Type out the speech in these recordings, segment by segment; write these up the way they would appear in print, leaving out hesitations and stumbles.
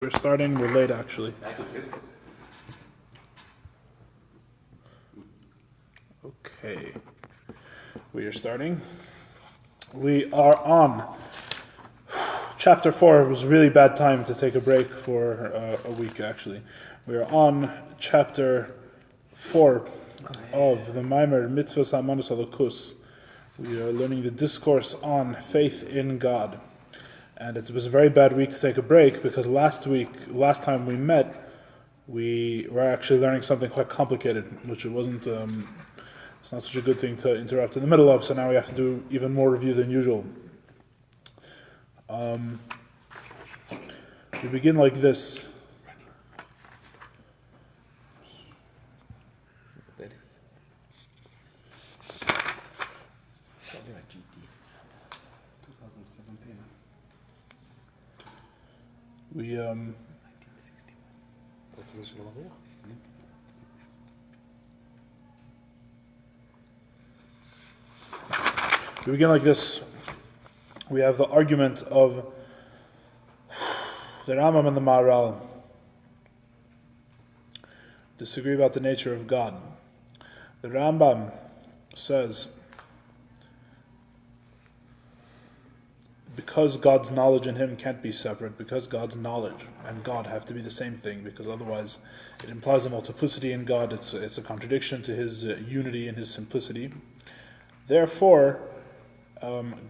We're starting, we're late actually. Okay. We are starting. We are on chapter 4. It was a really bad time to take a break for a week actually. We are on chapter 4 of the Maimer Mitzvos Hamanus Halakus. We are learning the discourse on faith in God. And it was a very bad week to take a break because last time we met, we were actually learning something quite complicated, which it wasn't, it's not such a good thing to interrupt in the middle of, so now we have to do even more review than usual. We begin like this. We begin like this. We have the argument of the Rambam and the Maharal disagree about the nature of God. The Rambam says, because God's knowledge and him can't be separate, because God's knowledge and God have to be the same thing, because otherwise it implies a multiplicity in God, it's a contradiction to his unity and his simplicity. Therefore,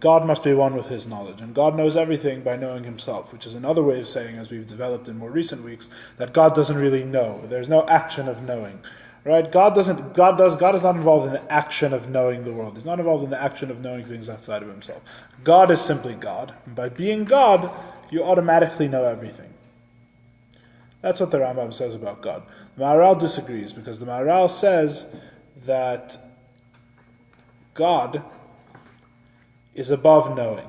God must be one with his knowledge, and God knows everything by knowing himself, which is another way of saying, as we've developed in more recent weeks, that God doesn't really know. There's no action of knowing. Right? God is not involved in the action of knowing the world. He's not involved in the action of knowing things outside of himself. God is simply God. And by being God, you automatically know everything. That's what the Rambam says about God. The Maharal disagrees, because the Maharal says that God is above knowing.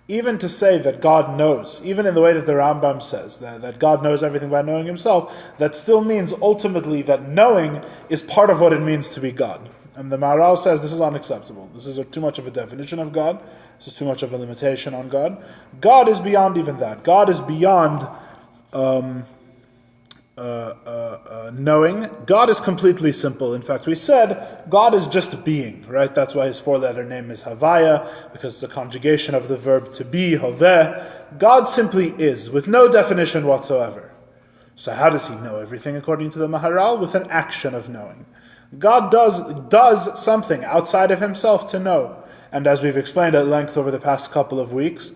Even to say that God knows, even in the way that the Rambam says, that God knows everything by knowing himself, that still means ultimately that knowing is part of what it means to be God. And the Maharal says this is unacceptable. This is too much of a definition of God. This is too much of a limitation on God. God is beyond even that. God is beyond knowing. God is completely simple. In fact, we said God is just being, right? That's why his four-letter name is Havaya, because it's a conjugation of the verb to be, Hoveh. God simply is, with no definition whatsoever. So how does he know everything according to the Maharal? With an action of knowing. God does something outside of himself to know. And as we've explained at length over the past couple of weeks,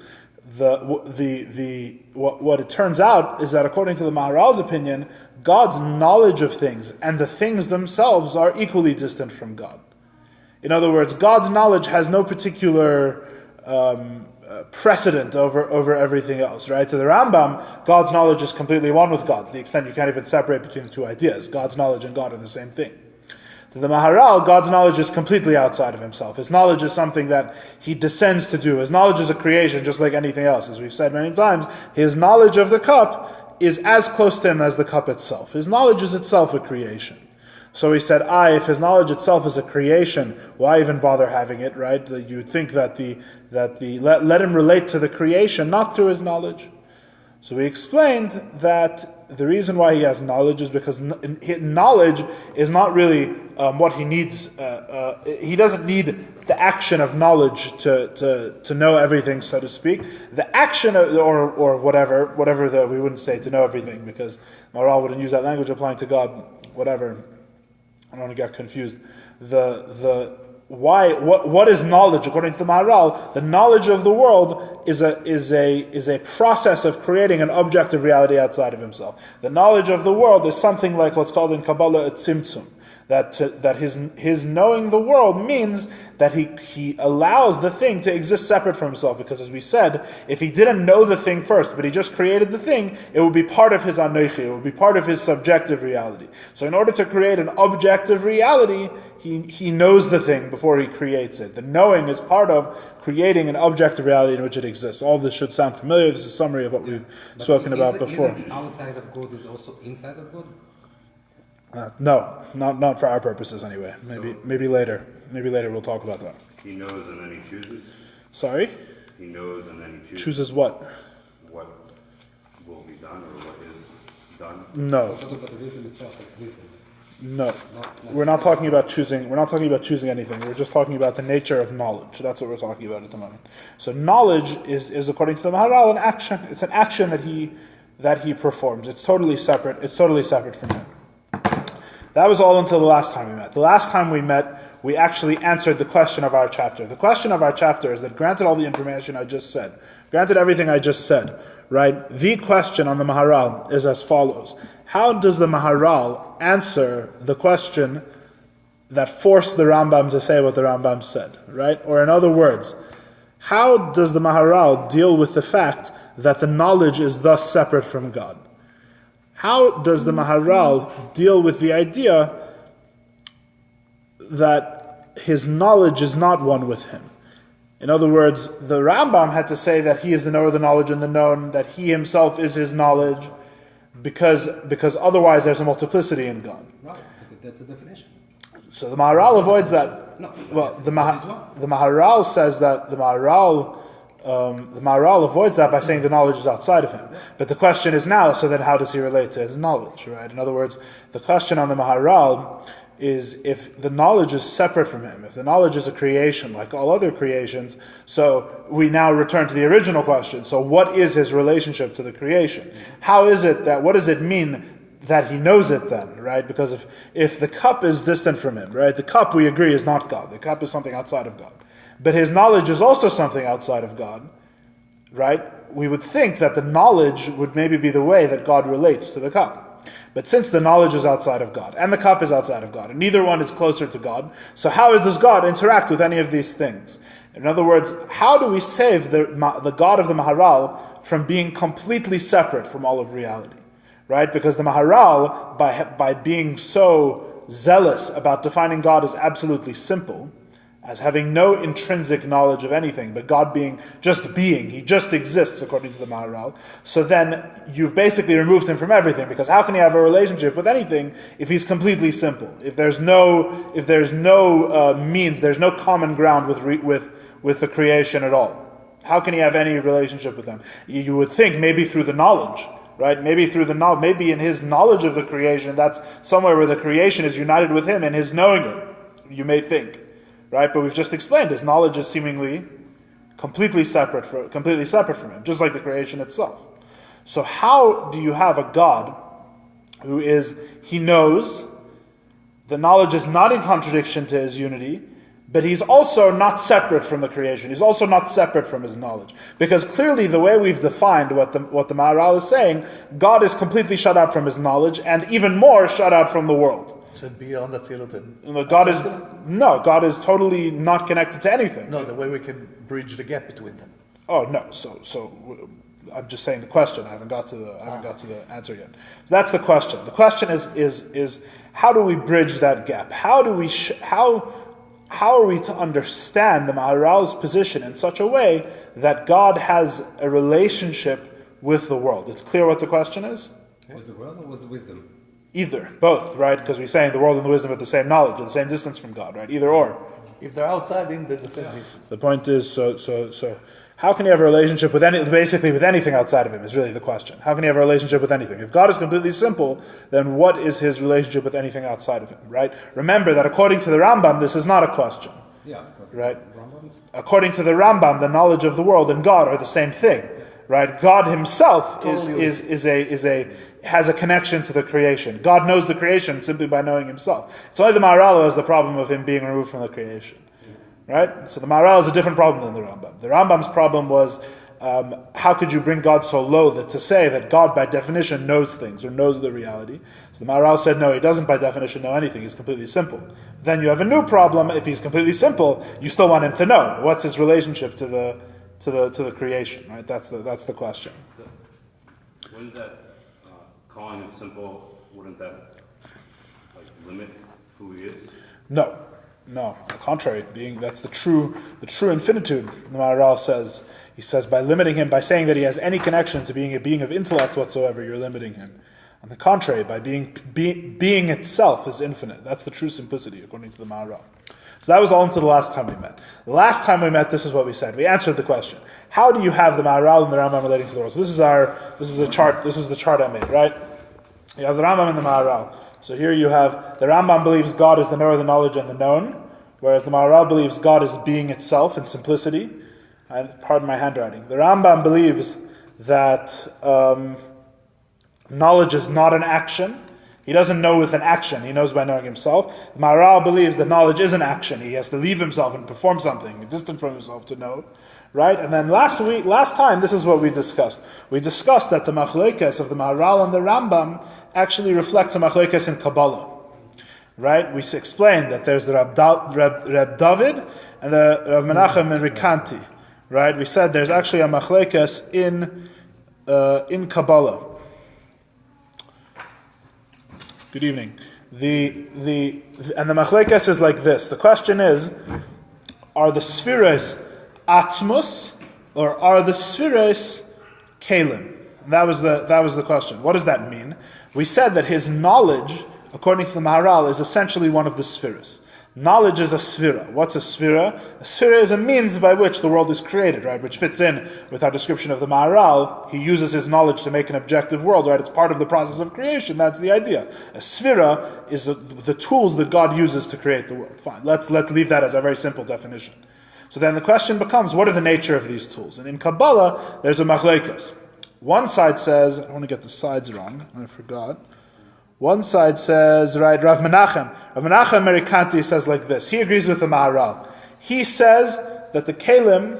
what it turns out is that according to the Maharal's opinion, God's knowledge of things and the things themselves are equally distant from God. In other words, God's knowledge has no particular precedent over everything else, right? To the Rambam, God's knowledge is completely one with God, to the extent you can't even separate between the two ideas. God's knowledge and God are the same thing. To the Maharal, God's knowledge is completely outside of himself. His knowledge is something that he descends to do. His knowledge is a creation just like anything else. As we've said many times, his knowledge of the cup is as close to him as the cup itself. His knowledge is itself a creation. So he said, if his knowledge itself is a creation, why even bother having it, right? You'd think that let him relate to the creation, not through his knowledge. So we explained that the reason why he has knowledge is because knowledge is not really what he needs. He doesn't need the action of knowledge to know everything, so to speak. The action or whatever we wouldn't say to know everything, because Maharal wouldn't use that language applying to God. Whatever, I don't want to get confused. What is knowledge according to the Maharal? The knowledge of the world is a process of creating an objective reality outside of himself. The knowledge of the world is something like what's called in Kabbalah a tzimtzum. That his knowing the world means that he allows the thing to exist separate from himself, because as we said, if he didn't know the thing first, but he just created the thing, it would be part of his anoichi, it would be part of his subjective reality. So in order to create an objective reality, he knows the thing before he creates it. The knowing is part of creating an objective reality in which it exists. All this should sound familiar. This is a summary of what we've spoken about before. Isn't outside of God is also inside of God? No, not for our purposes anyway. Maybe later. Maybe later we'll talk about that. He knows and then he chooses. Sorry? He knows and then he chooses. Chooses what? What will be done or what is done? No. But the wisdom itself is wisdom. No, we're not talking about choosing. We're not talking about choosing anything. We're just talking about the nature of knowledge. That's what we're talking about at the moment. So knowledge is according to the Maharal, an action. It's an action that he performs. It's totally separate. It's totally separate from him. That was all until the last time we met. The last time we met, we actually answered the question of our chapter. The question of our chapter is that, granted all the information I just said, granted everything I just said, right? The question on the Maharal is as follows. How does the Maharal answer the question that forced the Rambam to say what the Rambam said, right? Or in other words, how does the Maharal deal with the fact that the knowledge is thus separate from God? How does the Maharal deal with the idea that his knowledge is not one with him? In other words, the Rambam had to say that he is the knower of the knowledge and the known, that he himself is his knowledge, because otherwise there's a multiplicity in God. Right, that's the definition. So the Maharal avoids that. No, Well, the Maharal says that the Maharal avoids that by saying the knowledge is outside of him. But the question is now, so then how does he relate to his knowledge, right? In other words, the question on the Maharal is if the knowledge is separate from him, if the knowledge is a creation like all other creations, so we now return to the original question. So what is his relationship to the creation? How is it that, what does it mean that he knows it then, right? Because if the cup is distant from him, right, the cup we agree is not God. The cup is something outside of God. But his knowledge is also something outside of God, right? We would think that the knowledge would maybe be the way that God relates to the cup. But since the knowledge is outside of God, and the cup is outside of God, and neither one is closer to God, so how does God interact with any of these things? In other words, how do we save the God of the Maharal from being completely separate from all of reality? Right? Because the Maharal, by being so zealous about defining God as absolutely simple, as having no intrinsic knowledge of anything, but God being, he just exists according to the Maharal. So then you've basically removed him from everything, because how can he have a relationship with anything if he's completely simple? If there's no means, there's no common ground with the creation at all. How can he have any relationship with them? You would think maybe through the knowledge, right? Maybe in his knowledge of the creation, that's somewhere where the creation is united with him in his knowing it. You may think. Right, but we've just explained his knowledge is seemingly completely separate from him, just like the creation itself. So how do you have a God who he knows, the knowledge is not in contradiction to his unity, but he's also not separate from the creation. He's also not separate from his knowledge. Because clearly the way we've defined what the Maharal is saying, God is completely shut out from his knowledge, and even more shut out from the world. So beyond that, God is totally not connected to anything. No, the way we can bridge the gap between them. Oh no, so I'm just saying the question. I haven't got to the answer yet. That's the question. The question is how do we bridge that gap? How are we to understand the Maharal's position in such a way that God has a relationship with the world? It's clear what the question is? Was the world or was the wisdom? Either, both, right? Because we're saying the world and the wisdom are the same knowledge, at the same distance from God, right? Either or. If they're outside, then they're the same distance. The point is, so how can he have a relationship with anything outside of him is really the question. How can he have a relationship with anything? If God is completely simple, then what is his relationship with anything outside of him, right? Remember that according to the Rambam, this is not a question. Yeah, because right? Rambam's... According to the Rambam, the knowledge of the world and God are the same thing. Right? God himself has a connection to the creation. God knows the creation simply by knowing himself. It's only the Maharal who has the problem of him being removed from the creation. Right? So the Maharal is a different problem than the Rambam. The Rambam's problem was how could you bring God so low that to say that God by definition knows things or knows the reality? So the Maharal said no, he doesn't by definition know anything. He's completely simple. Then you have a new problem. If he's completely simple, you still want him to know. What's his relationship to the creation, right? That's the question. Wouldn't that calling him simple? Wouldn't that limit who he is? No. On the contrary, that's the true infinitude. The Maharal says. He says by limiting him, by saying that he has any connection to being a being of intellect whatsoever, you're limiting him. On the contrary, by being itself is infinite. That's the true simplicity, according to the Maharal. So that was all until the last time we met. The last time we met, this is what we said. We answered the question: how do you have the Maharal and the Rambam relating to the world? So this is the chart. This is the chart I made, right? You have the Rambam and the Maharal. So here you have the Rambam believes God is the knower, the knowledge, and the known, whereas the Maharal believes God is being itself in simplicity. Pardon my handwriting. The Rambam believes that knowledge is not an action. He doesn't know with an action. He knows by knowing himself. The Maharal believes that knowledge is an action. He has to leave himself and perform something distant from himself to know. Right? And then last time, this is what we discussed. We discussed that the machlokes of the Maharal and the Rambam actually reflects a machlokes in Kabbalah. Right? We explained that there's the Reb David and the Rabbi Menachem Mendel. Right? We said there's actually a machlokes in Kabbalah. Good evening. And the machlokes is like this. The question is, are the spheres Atzmus, or are the spheres Kalim? And that was the question. What does that mean? We said that his knowledge, according to the Maharal, is essentially one of the spheres. Knowledge is a sphera. What's a sphera? A sphera is a means by which the world is created, right? Which fits in with our description of the Maharal. He uses his knowledge to make an objective world, right? It's part of the process of creation. That's the idea. A sphera is the tools that God uses to create the world. Fine. Let's leave that as a very simple definition. So then the question becomes, what are the nature of these tools? And in Kabbalah, there's a machlokes. One side says, I don't want to get the sides wrong, I forgot. One side says, right, Rav Menachem Mendel says like this. He agrees with the Maharal. He says that the Kalim,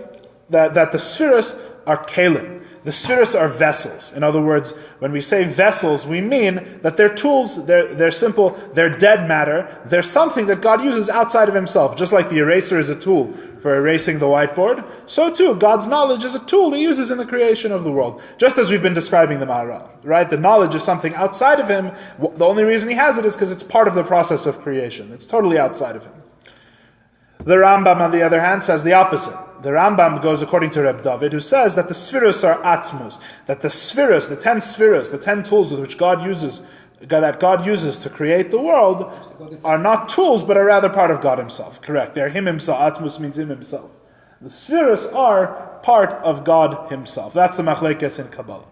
that the spheres are Kalim. The spheres are vessels. In other words, when we say vessels, we mean that they're tools, they're simple, they're dead matter, they're something that God uses outside of himself. Just like the eraser is a tool for erasing the whiteboard, so too, God's knowledge is a tool he uses in the creation of the world. Just as we've been describing the Maharal, right? The knowledge is something outside of him. The only reason he has it is because it's part of the process of creation. It's totally outside of him. The Rambam, on the other hand, says the opposite. The Rambam goes according to Reb David, who says that the spheres are atmos, that the spheres, the 10 spheres, the 10 tools with which God uses to create the world, are not tools, but are rather part of God himself. Correct. They're him himself. Atmos means him himself. The spheres are part of God himself. That's the machlokes in Kabbalah.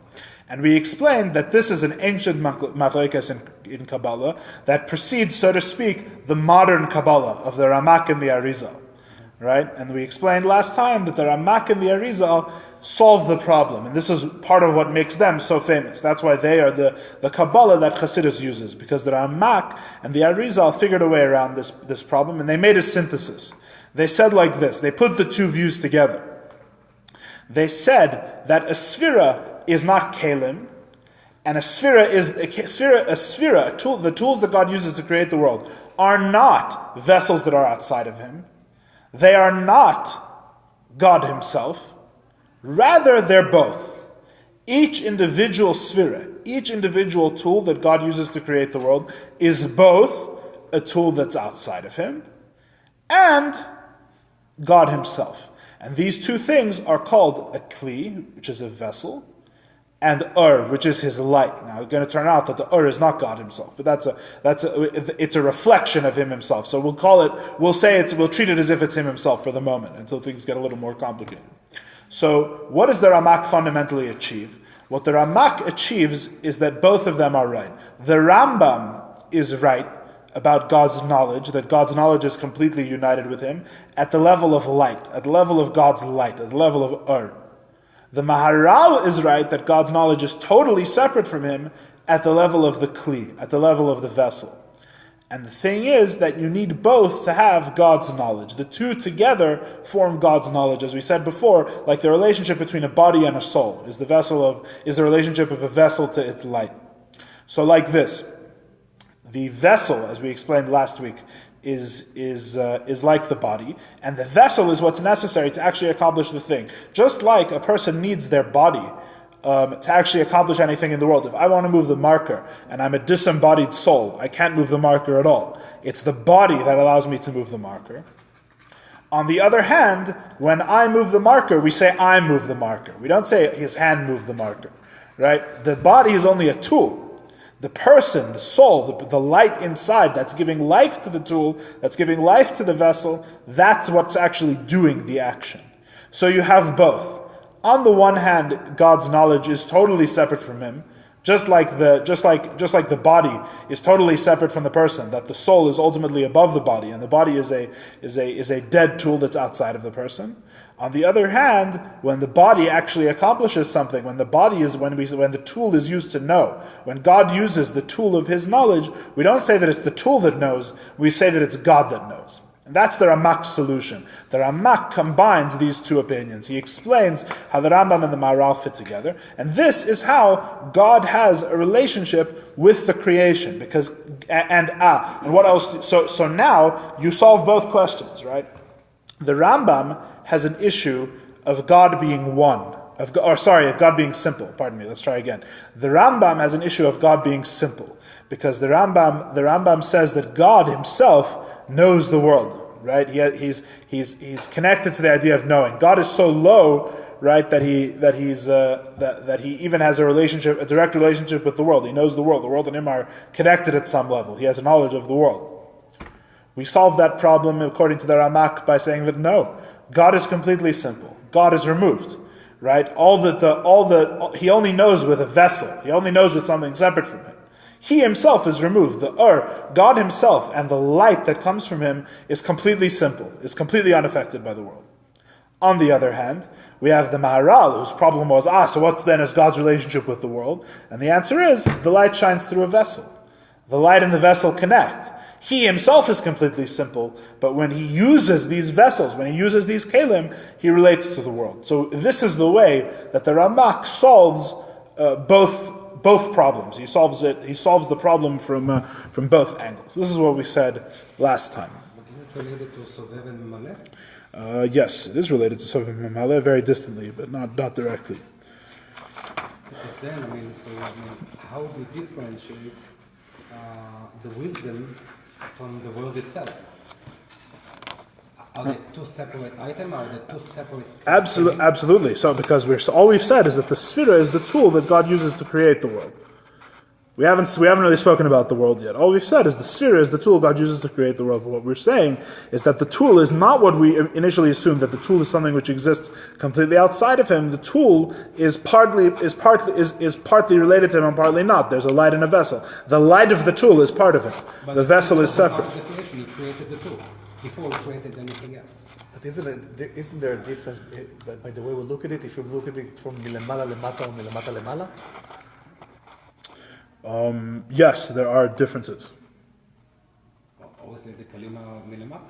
And we explained that this is an ancient machlokes in Kabbalah that precedes, so to speak, the modern Kabbalah of the Ramak and the Arizal. Right? And we explained last time that the Ramak and the Arizal solve the problem. And this is part of what makes them so famous. That's why they are the Kabbalah that Chassidus uses. Because the Ramak and the Arizal figured a way around this problem, and they made a synthesis. They said like this. They put the two views together. They said that a sphera is not kalim, and a sphera is a tool. The tools that God uses to create the world are not vessels that are outside of him. They are not God himself. Rather, they're both. Each individual sphera, each individual tool that God uses to create the world is both a tool that's outside of him and God himself. And these two things are called a kli, which is a vessel, and which is his light. Now, it's going to turn out that the is not God himself, but it's a reflection of him himself. So we'll treat it as if it's him himself for the moment, until things get a little more complicated. So what does the Ramak fundamentally achieve? What the Ramak achieves is that both of them are right. The Rambam is right about God's knowledge, that God's knowledge is completely united with him, at the level of light, at the level of God's light, at the level of The Maharal is right that God's knowledge is totally separate from him at the level of the kli, at the level of the vessel. And the thing is that you need both to have God's knowledge. The two together form God's knowledge. As we said before, like the relationship between a body and a soul is the relationship of a vessel to its light. So like this, the vessel, as we explained last week, is like the body, and the vessel is what's necessary to actually accomplish the thing. Just like a person needs their body to actually accomplish anything in the world. If I want to move the marker, and I'm a disembodied soul, I can't move the marker at all. It's the body that allows me to move the marker. On the other hand, when I move the marker, we say I move the marker. We don't say his hand moved the marker, right? The body is only a tool. The person, the soul, the light inside that's giving life to the tool, that's giving life to the vessel, that's what's actually doing the action. So you have both. On the one hand, God's knowledge is totally separate from him, just like the body is totally separate from the person, that the soul is ultimately above the body, and the body is a dead tool that's outside of the person. On the other hand, when the body actually accomplishes something, when the tool is used to know, when God uses the tool of his knowledge, we don't say that it's the tool that knows, we say that it's God that knows. And that's the Ramak's solution. The Ramak combines these two opinions. He explains how the Rambam and the Maharal fit together. And this is how God has a relationship with the creation. And what else? So now you solve both questions, right? The Rambam has an issue of God being one. Of God being simple. Pardon me, let's try again. The Rambam has an issue of God being simple. Because the Rambam says that God himself knows the world, right? He's connected to the idea of knowing. God is so low, right, that he even has a direct relationship with the world. He knows the world. The world and him are connected at some level. He has a knowledge of the world. We solve that problem according to the Ramak by saying that no, God is completely simple. God is removed, right? He only knows with a vessel. He only knows with something separate from him. He himself is removed. God himself and the light that comes from him is completely simple, is completely unaffected by the world. On the other hand, we have the Maharal, whose problem was, so what then is God's relationship with the world? And the answer is, the light shines through a vessel. The light and the vessel connect. He himself is completely simple, but when he uses these vessels, when he uses these kelim, he relates to the world. So this is the way that the Ramak solves both problems. He solves the problem from both angles. This is what we said last time. But is it related to Sovev and Maleh? Yes, it is related to Sovev and Maleh very distantly, but not directly. Because then, how do we differentiate the wisdom from the world itself? Are they two separate items? Are they two separate? Absolutely. So, because all we've said is that the Sphira is the tool that God uses to create the world. We haven't really spoken about the world yet. All we've said is the Sphira is the tool God uses to create the world. But what we're saying is that the tool is not what we initially assumed, that the tool is something which exists completely outside of him. The tool is partly related to him and partly not. There's a light in a vessel. The light of the tool is part of him. The vessel is separate. He created the tool before he created anything else. But isn't there a difference by the way we look at it? If you look at it from milamala lemata or milamata lemala? Yes, there are differences. Obviously, the kalima milamat.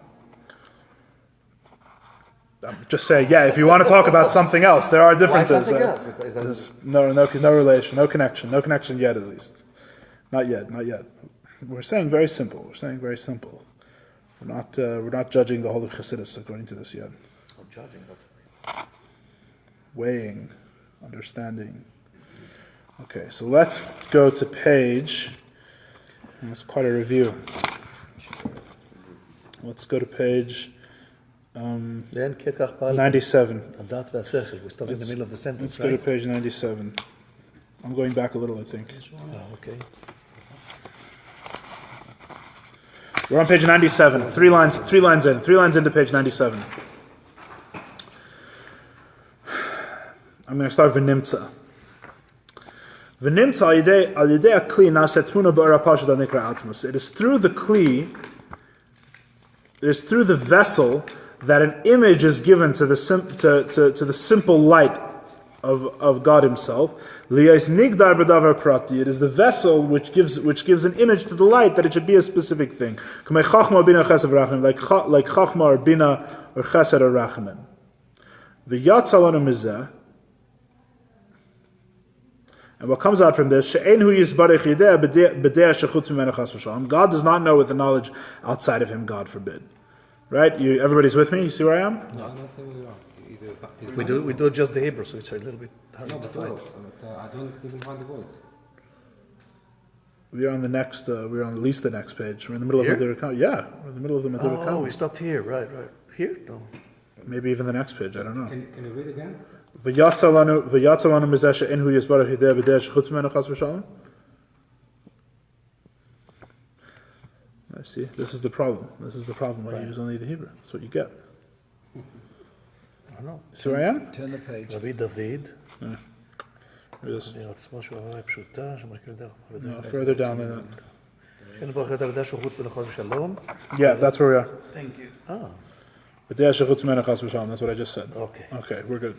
I'm just saying, if you want to talk about something else, there are differences. Why something else? No relation, no connection yet, at least. Not yet. We're saying very simple. We're not judging the whole of Chassidus according to this yet. Not judging, but weighing, understanding. Okay, so let's go to page. That's quite a review. Let's go to page 97. We stop in the middle of the sentence, Let's go to page 97. I'm going back a little, I think. Okay. We're on page 97. Three lines into page 97. I'm going to start v'nimtza. V'nimtza al yidei akli naset tmuna b'ora pashut nikra atmos. It is through the kli, it is through the vessel that an image is given to the simple light of God Himself. Liyais nigdar b'davar prati. It is the vessel which gives an image to the light that it should be a specific thing. Like chachma or bina or chesed or rachamim. V'yatzalanu mizeh. And what comes out from this, God does not know with the knowledge outside of Him, God forbid. Right? Everybody's with me? You see where I am? No, I'm not saying we are. We do just the Hebrew, so it's a little bit hard to find. I don't even find the words. We're on the next. We're on at least the next page. We're in the middle of the account. Yeah, we're in the middle of the Matur account. Oh, we stopped here. Right. Here? No. Maybe even the next page. I don't know. Can you read again? I see. This is the problem. This is the problem why you use only the Hebrew. That's what you get. I don't know. See where I am? Turn the page. רבי דוד, Here it is. עצמו שהוא הרי פשוטה, שמשכיל דרך No, further down than that. כן, ברוך אתה ודע שהוא חוץ ולחוז ושלום. Yeah, that's where we are. Thank you. But that's what I just said. Okay. Okay, we're good.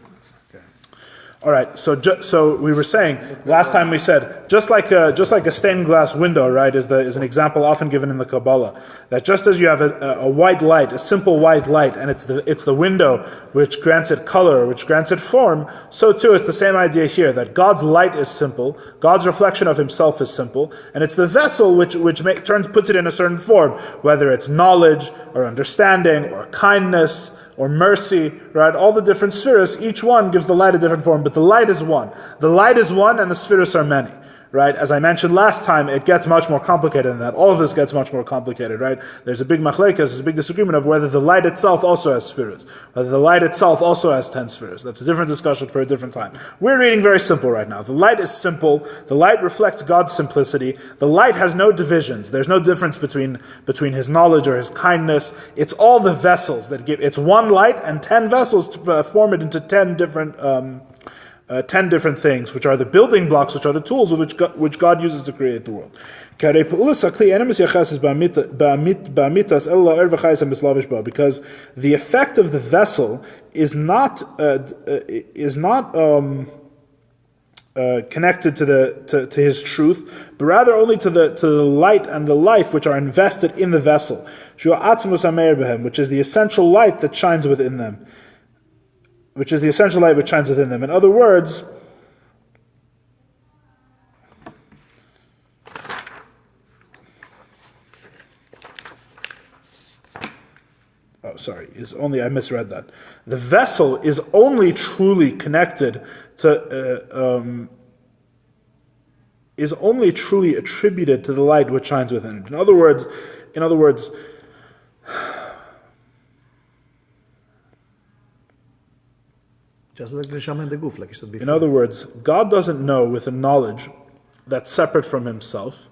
All right. So we were saying last time we said just like a stained glass window, right? Is an example often given in the Kabbalah, that just as you have a white light, a simple white light, and it's the window which grants it color, which grants it form. So too, it's the same idea here, that God's light is simple, God's reflection of Himself is simple, and it's the vessel which puts it in a certain form, whether it's knowledge or understanding or kindness or mercy, right? All the different spheres, each one gives the light a different form, but the light is one. The light is one and the spheres are many, right? As I mentioned last time, it gets much more complicated than that. All of this gets much more complicated, right? There's a big machlekes, there's a big disagreement of whether the light itself also has spheres, whether the light itself also has 10 spheres. That's a different discussion for a different time. We're reading very simple right now. The light is simple. The light reflects God's simplicity. The light has no divisions. There's no difference between His knowledge or His kindness. It's all the vessels that give. It's one light and 10 vessels to form it into 10 different 10 different things, which are the building blocks, which are the tools which God uses to create the world. Because the effect of the vessel is not connected to His truth, but rather only to the light and the life which are invested in the vessel, which is the essential light that shines within them. Which is the essential light which shines within them. In other words, I misread that. The vessel is only truly connected to, is only truly attributed to the light which shines within it. In other words, just like the shaman the goof, like you said before. In other words, God doesn't know with a knowledge that's separate from Himself,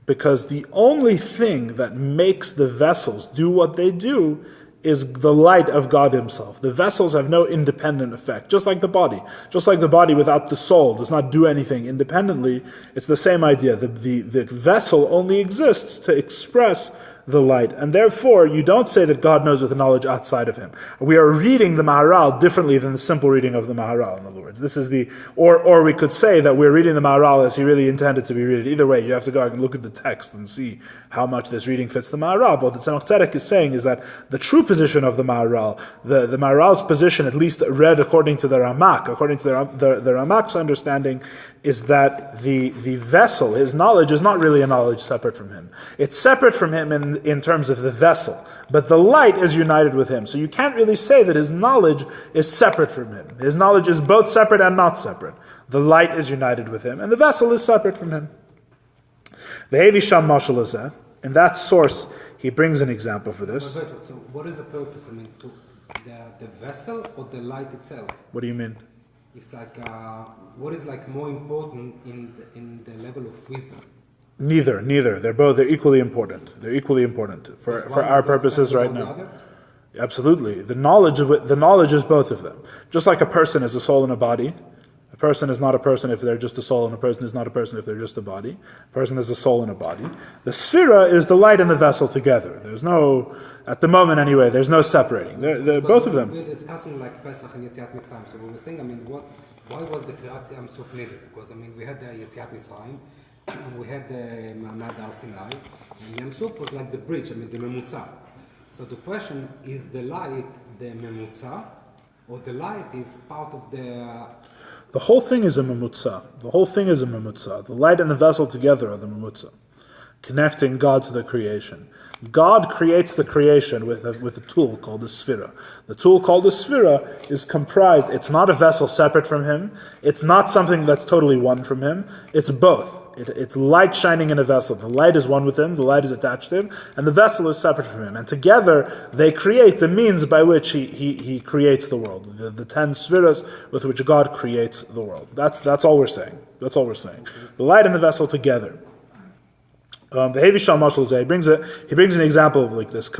because the only thing that makes the vessels do what they do is the light of God Himself. The vessels have no independent effect, just like the body. Just like the body without the soul does not do anything independently, it's the same idea. The vessel only exists to express the light, and therefore you don't say that God knows with a knowledge outside of Him. We are reading the Maharal differently than the simple reading of the Maharal. In other words, this is or we could say that we're reading the Maharal as he really intended to be read. Either way, you have to go and look at the text and see how much this reading fits the Maharal. But what the Tzemach Tzedek is saying is that the true position of the Maharal, the Maharal's position, at least read according to the Ramak, according to the Ramak's understanding, is that the vessel, his knowledge, is not really a knowledge separate from him. It's separate from him in terms of the vessel, but the light is united with him. So you can't really say that his knowledge is separate from him. His knowledge is both separate and not separate. The light is united with him, and the vessel is separate from him. In that source, he brings an example for this. So what is the purpose? I mean, the vessel or the light itself? What do you mean? It's like, what is like more important in the level of wisdom? Neither. They're equally important. They're equally important for our purposes right now. Absolutely. The knowledge is both of them. Just like a person is a soul and a body. A person is not a person if they're just a soul, and a person is not a person if they're just a body. A person is a soul and a body. The sphera is the light and the vessel together. There's no, at the moment anyway, there's no separating. They're both of them. We're discussing like Pesach and Yetziat Mitzrayim. So we were saying, I mean, why was the Kriyat Yam Suf needed? Because I mean, we had the Yetziat Mitzrayim, and we had the Ma'amad Har Sinai, and Yam Suf was like the bridge, I mean, the Memutza. So the question is, the light the Memutza, or the light is part of the... The whole thing is a memutza. The light and the vessel together are the memutza, connecting God to the creation. God creates the creation with a tool called a sphera. The tool called a sphera is comprised, it's not a vessel separate from Him, it's not something that's totally one from Him, it's both. It's light shining in a vessel. The light is one with Him, the light is attached to Him, and the vessel is separate from Him. And together they create the means by which He creates the world. The 10 spheres with which God creates the world. That's all we're saying. The light and the vessel together. The Hevi Shal Mashal Zeh, he brings an example of like this. Just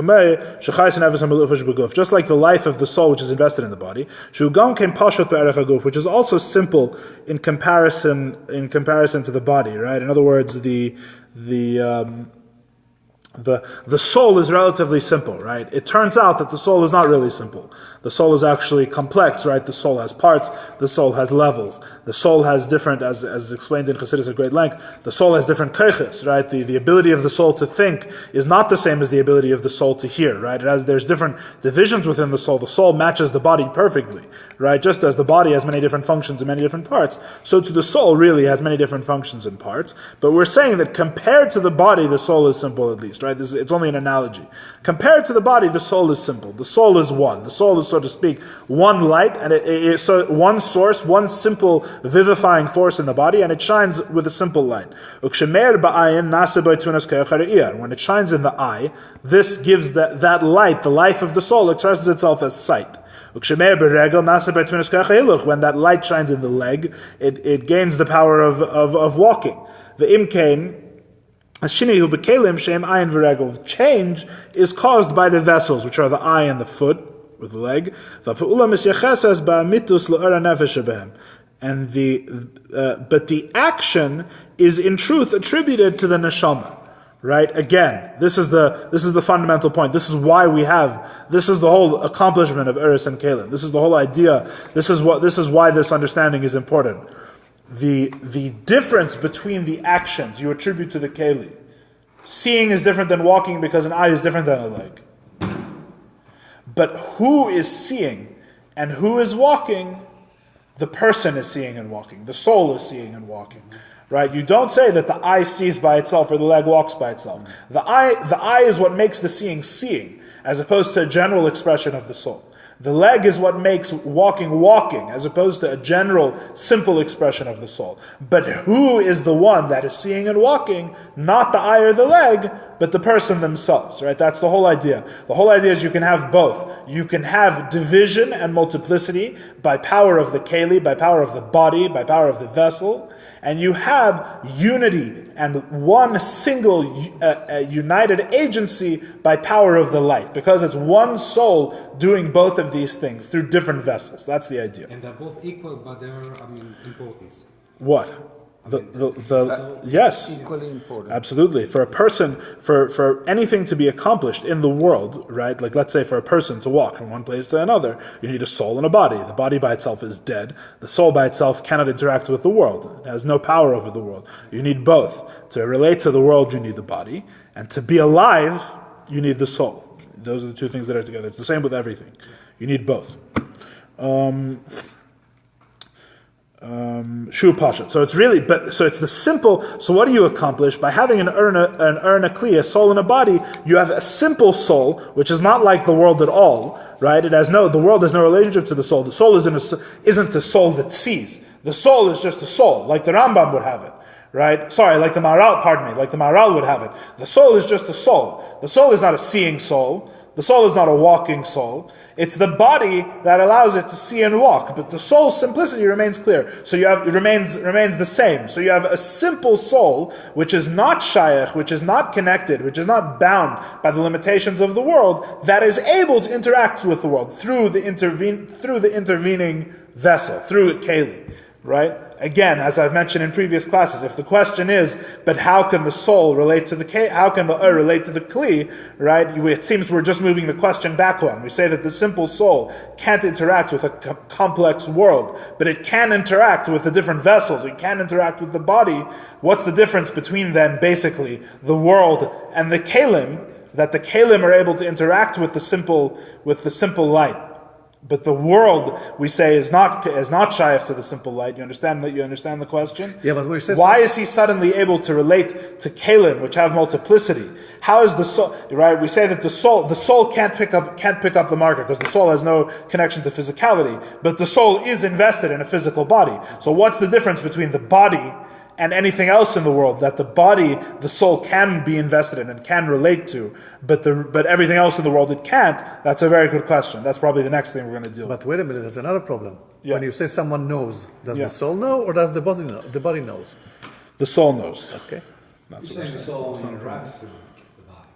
like the life of the soul which is invested in the body, which is also simple in comparison to the body, right? In other words, the soul is relatively simple, right? It turns out that the soul is not really simple. The soul is actually complex, right? The soul has parts, the soul has levels. The soul has different, as explained in Chassidus at great length, the soul has different keiches, right? The ability of the soul to think is not the same as the ability of the soul to hear, right? There's different divisions within the soul. The soul matches the body perfectly, right? Just as the body has many different functions and many different parts, so too the soul really has many different functions and parts. But we're saying that compared to the body, the soul is simple at least, right? It's only an analogy. Compared to the body, the soul is simple. The soul is one. The soul is, so to speak, one light, and so one source, one simple vivifying force in the body, and it shines with a simple light. When it shines in the eye, this gives that light, the life of the soul, expresses itself as sight. When that light shines in the leg, it gains the power of walking. The imkain, change is caused by the vessels, which are the eye and the foot, with the leg. But the action is in truth attributed to the neshama. Right? Again, this is the fundamental point. This is why this is the whole accomplishment of Eris and Kalim. This is the whole idea. This is why this understanding is important. The difference between the actions you attribute to the Keli. Seeing is different than walking because an eye is different than a leg. But who is seeing and who is walking? The person is seeing and walking. The soul is seeing and walking. Right? You don't say that the eye sees by itself or the leg walks by itself. The eye is what makes the seeing, as opposed to a general expression of the soul. The leg is what makes walking, as opposed to a general, simple expression of the soul. But who is the one that is seeing and walking? Not the eye or the leg, but the person themselves, right? That's the whole idea. The whole idea is you can have both. You can have division and multiplicity by power of the keli, by power of the body, by power of the vessel, and you have unity and one single united agency by power of the light, because it's one soul doing both of these things through different vessels. That's the idea. And they're both equal, but they're, importance. What? Yes, equally important. Absolutely. For a person, for anything to be accomplished in the world, right? Like let's say for a person to walk from one place to another, you need a soul and a body. The body by itself is dead. The soul by itself cannot interact with the world. It has no power over the world. You need both. To relate to the world, you need the body, and to be alive, you need the soul. Those are the two things that are together. It's the same with everything. You need both. Shu Pasha. So it's really, so it's the simple. So what do you accomplish by having an urna kli, a soul and a body? You have a simple soul, which is not like the world at all, right? The world has no relationship to the soul. The soul isn't a soul that sees. The soul is just a soul, like the Rambam would have it, right? Sorry, like the Maharal would have it. The soul is just a soul. The soul is not a seeing soul. The soul is not a walking soul. It's the body that allows it to see and walk, but the soul's simplicity remains clear. So it remains the same. So you have a simple soul, which is not shaykh, which is not connected, which is not bound by the limitations of the world, that is able to interact with the world through the intervening vessel, through keli, right? Again, as I've mentioned in previous classes, if the question is, but how can the soul relate to how can the relate to the kli, right? It seems we're just moving the question back one. We say that the simple soul can't interact with a complex world, but it can interact with the different vessels. It can interact with the body. What's the difference between then, basically, the world and the kalim? That the kalim are able to interact with the simple light. But the world, we say, is not shaykh to the simple light. You understand the question? Yeah, but why is he suddenly able to relate to kalim, which have multiplicity? How is the soul? Right? We say that the soul can't pick up the marker because the soul has no connection to physicality. But the soul is invested in a physical body. So what's the difference between the body and anything else in the world that the soul can be invested in and can relate to, but everything else in the world it can't? That's a very good question. That's probably the next thing we're going to deal with. But wait a minute, there's another problem. Yeah. When you say someone knows, does the soul know or does the body knows? The soul knows. Okay. That's You're what saying we're the saying. soul It's only not a problem. interacts with the body.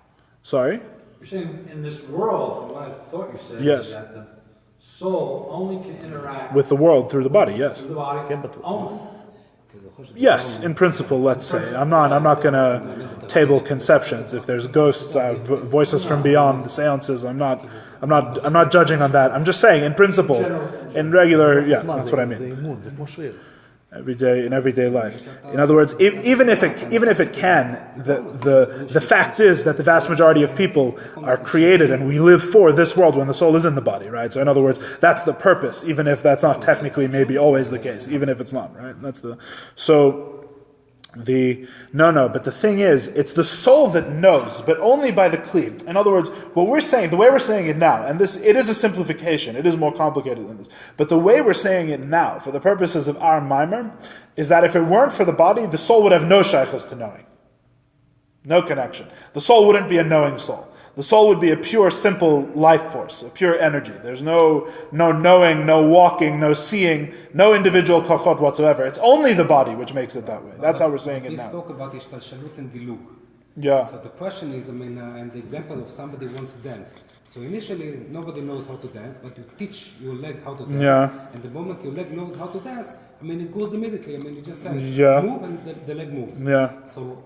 Sorry? You're saying in this world, from what I thought you said, Yes. is that the soul only can interact With the world through the body, yes. with the body only. Yes, in principle, let's say. I'm not going to table conceptions. If there's ghosts, voices from beyond, the seances, I'm not judging on that. I'm just saying, in principle, in regular, yeah, that's what I זה mean. אימון, זה כמו שריר. In everyday life. In other words, even if it can, the fact is that the vast majority of people are created and we live for this world when the soul is in the body, right? So in other words, that's the purpose, even if that's not technically maybe always the case, even if it's not, right? But the thing is, it's the soul that knows, but only by the kli. In other words, what we're saying, the way we're saying it now, and it is a simplification, it is more complicated than this, but the way we're saying it now, for the purposes of our mimer, is that if it weren't for the body, the soul would have no shaykhus to knowing. No connection. The soul wouldn't be a knowing soul. The soul would be a pure, simple life force, a pure energy. There's no knowing, no walking, no seeing, no individual kochot whatsoever. It's only the body which makes it that way. That's how we're saying it We now. spoke about ishtalshalut and dilug. Yeah. So the question is, and the example of somebody wants to dance. So initially, nobody knows how to dance, but you teach your leg how to dance. Yeah. And the moment your leg knows how to dance, it goes immediately. You just move and the leg moves. Yeah. So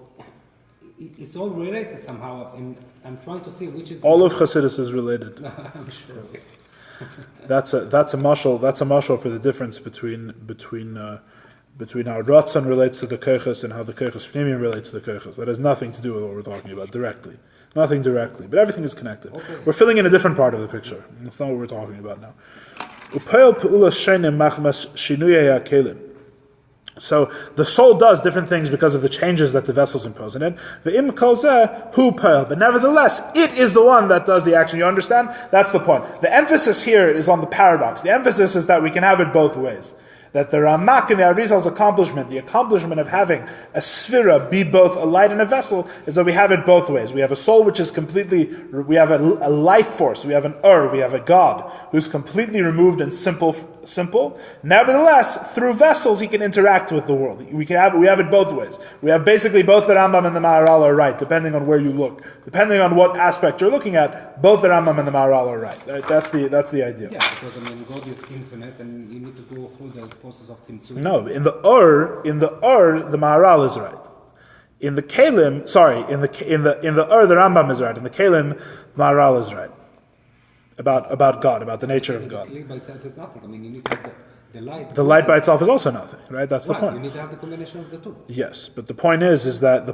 it's all related somehow, and I'm trying to see which is... All of Chassidus is related. I'm sure. That's a mashal for the difference between how Ratzon relates to the Kochos and how the Kochos Pnimim relates to the Kochos. That has nothing to do with what we're talking about directly. Nothing directly, but everything is connected. Okay. We're filling in a different part of the picture. That's not what we're talking about now. So the soul does different things because of the changes that the vessels impose in it. But nevertheless, it is the one that does the action. You understand? That's the point. The emphasis here is on the paradox. The emphasis is that we can have it both ways. That the Ramak and the Arizal's the accomplishment of having a sphira be both a light and a vessel, is that we have it both ways. We have a soul which is we have a life force, we have an we have a God who's completely removed and simple. Nevertheless, through vessels, he can interact with the world. We have it both ways. We have basically both the Rambam and the Maharal are right, depending on where you look. Depending on what aspect you're looking at, both the Rambam and the Maharal are right. That's the idea. Yeah, because God is infinite and you need to go through the process of tzimtzum. No, in the the Maharal is right. In the Kalim, the Rambam is right. In the Kalim, the Maharal is right. About God, about the nature of God. The kli by itself is nothing. You need to have the light. The light by itself is also nothing, right? That's the point. You need to have the combination of the two. Yes, but the point is that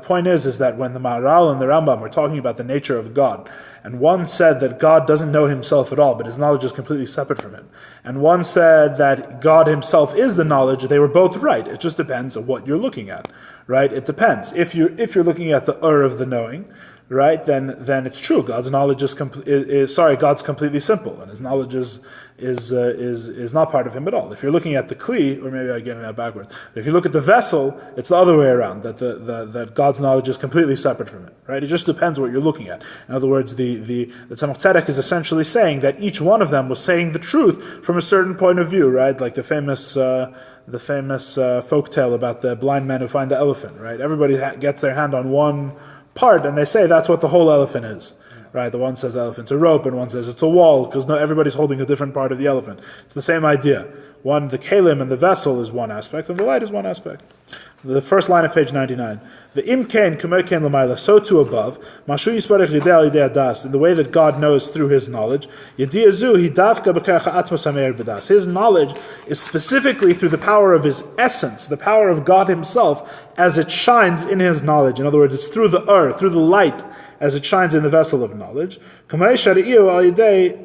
when the Maharal and the Rambam were talking about the nature of God, and one said that God doesn't know himself at all, but his knowledge is completely separate from him, and one said that God himself is the knowledge, they were both right. It just depends on what you're looking at, right? It depends. If you're looking at the of the knowing, right? Then it's true. God's knowledge God's completely simple, and his knowledge is not part of him at all. If you're looking at the kli, or maybe I'm getting that backwards. But if you look at the vessel, it's the other way around. That God's knowledge is completely separate from it, right? It just depends what you're looking at. In other words, the Tzemach Tzedek is essentially saying that each one of them was saying the truth from a certain point of view, right? Like the famous folk tale about the blind man who find the elephant, right? Everybody gets their hand on one part, and they say that's what the whole elephant is, right? The one says the elephant's a rope, and one says it's a wall, because everybody's holding a different part of the elephant. It's the same idea. The kalim and the vessel is one aspect, and the light is one aspect. The first line of page 99. The imkain kumerkain l'mayla, so too above, mashu yisparech yidei alidei adas, in the way that God knows through His knowledge. Yediyah zu hi davka b'kecha atzmos hameir b'das. His knowledge is specifically through the power of His essence, the power of God Himself, as it shines in His knowledge. In other words, it's through the through the light, as it shines in the vessel of knowledge. Kumerei shari'u alidei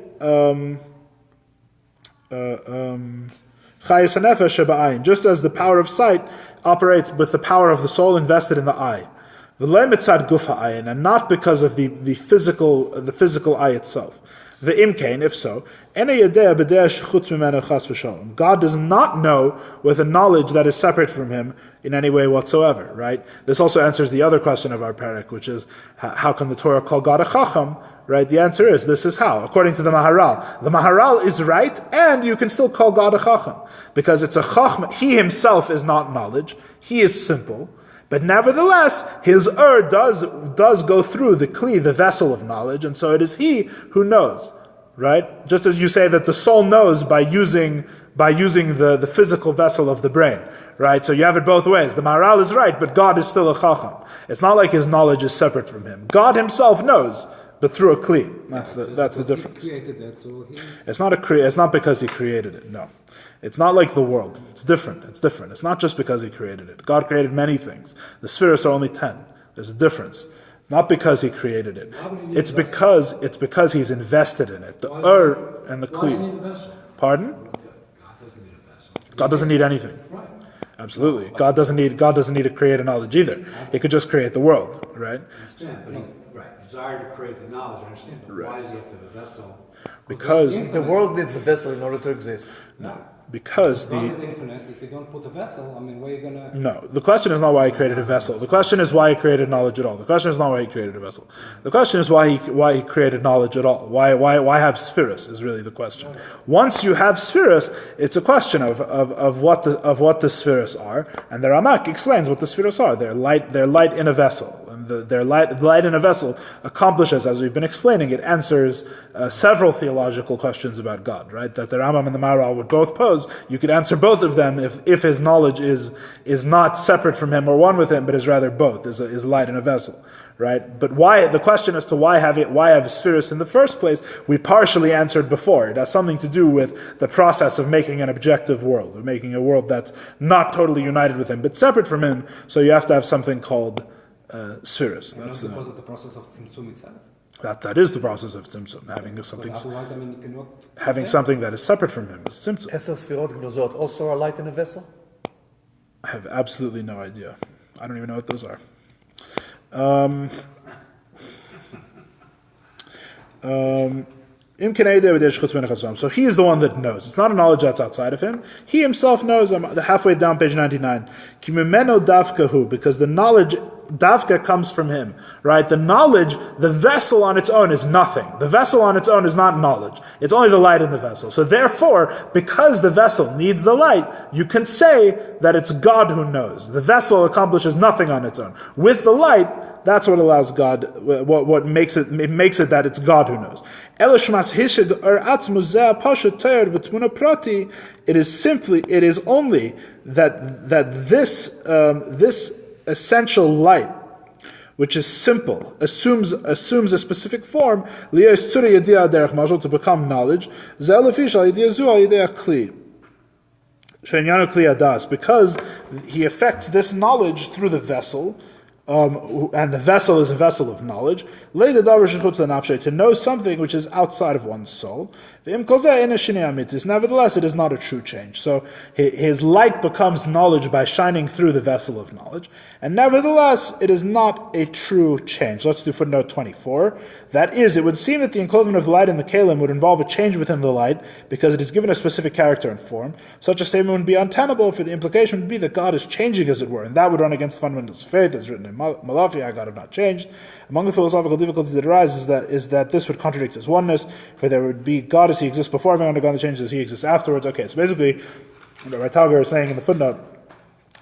chayis hanefesh sheba'ayin, just as the power of sight operates with the power of the soul invested in the eye. V'lo mitzad guf ha'ayin, and not because of the physical eye itself. V'imkein, if so, ene yedea b'deh shechutz mimenu chas v'sholom. God does not know with a knowledge that is separate from Him in any way whatsoever, right? This also answers the other question of our parak, which is, how can the Torah call God a chacham? Right? The answer is, this is how, according to the Maharal. The Maharal is right, and you can still call God a chacham, because it's a chacham. He himself is not knowledge. He is simple. But nevertheless, his does go through the kli, the vessel of knowledge, and so it is he who knows, right? Just as you say that the soul knows by using the physical vessel of the brain, right? So you have it both ways. The Maharal is right, but God is still a chacham. It's not like his knowledge is separate from him. God himself knows, but through a kli. That's the difference. He created that, so It's not because he created it. No, it's not like the world. It's different. It's not just because he created it. God created many things. The spheres are only 10. There's a difference. Not because he created it. It's because he's invested in it. The and the Why does he need kli. a vessel? Pardon? God doesn't need a vessel. God doesn't need anything. Right. Absolutely. God doesn't need to create a knowledge either. He could just create the world, right? I understand, but right. Desire to create the knowledge, I understand, but why does he have to have a vessel? Because The world needs the vessel in order to exist. because God the is infinite. If you don't put a vessel, I mean, where are you gonna? no, the question is not why he created a vessel. The question is why he created knowledge at all. The question is not why he created a vessel. The question is why he created knowledge at all. Why have spheres is really the question. Once you have spheres, it's a question of what the spheres are, and the Ramak explains what the spheres are. They're light in a vessel. Their light in a vessel accomplishes, as we've been explaining, it answers several theological questions about God, right? That the Rambam and the Maharal would both pose. You could answer both of them if his knowledge is not separate from him or one with him, but is rather both, is light in a vessel, right? But why? The question as to why have spheres in the first place, we partially answered before. It has something to do with the process of making an objective world, of making a world that's not totally united with him, but separate from him. So you have to have something called spheres. That's Because of the process of tzimtzum itself. that is the process of tzimtzum, having something Because otherwise, I mean, you cannot. having something that is separate from him is tzimtzum. Eser Sfirot Gnozot also are light in a vessel? I have absolutely no idea. I don't even know what those are. So he is the one that knows. It's not a knowledge that's outside of him. He himself knows. I'm halfway down, page 99. Because the knowledge davka comes from him, right? The knowledge, the vessel on its own is nothing. The vessel on its own is not knowledge. It's only the light in the vessel. So therefore, because the vessel needs the light, you can say that it's God who knows. The vessel accomplishes nothing on its own. With the light, that's what allows God, what makes it that it's God who knows. It is only that this essential light, which is simple, assumes a specific form, to become knowledge, because he affects this knowledge through the vessel, and the vessel is a vessel of knowledge, to know something which is outside of one's soul. Nevertheless, it is not a true change. So his light becomes knowledge by shining through the vessel of knowledge, and nevertheless, it is not a true change. Let's do footnote 24. That is, it would seem that the enclosement of light in the kalim would involve a change within the light, because it is given a specific character and form. Such a statement would be untenable, for the implication would be that God is changing, as it were, and that would run against fundamentalist faith, as written in Malachi, God have not changed. Among the philosophical difficulties that arise is that this would contradict his oneness, for there would be God as he exists before having undergone the changes, as he exists afterwards. Okay, so basically, what Rabbi Talger is saying in the footnote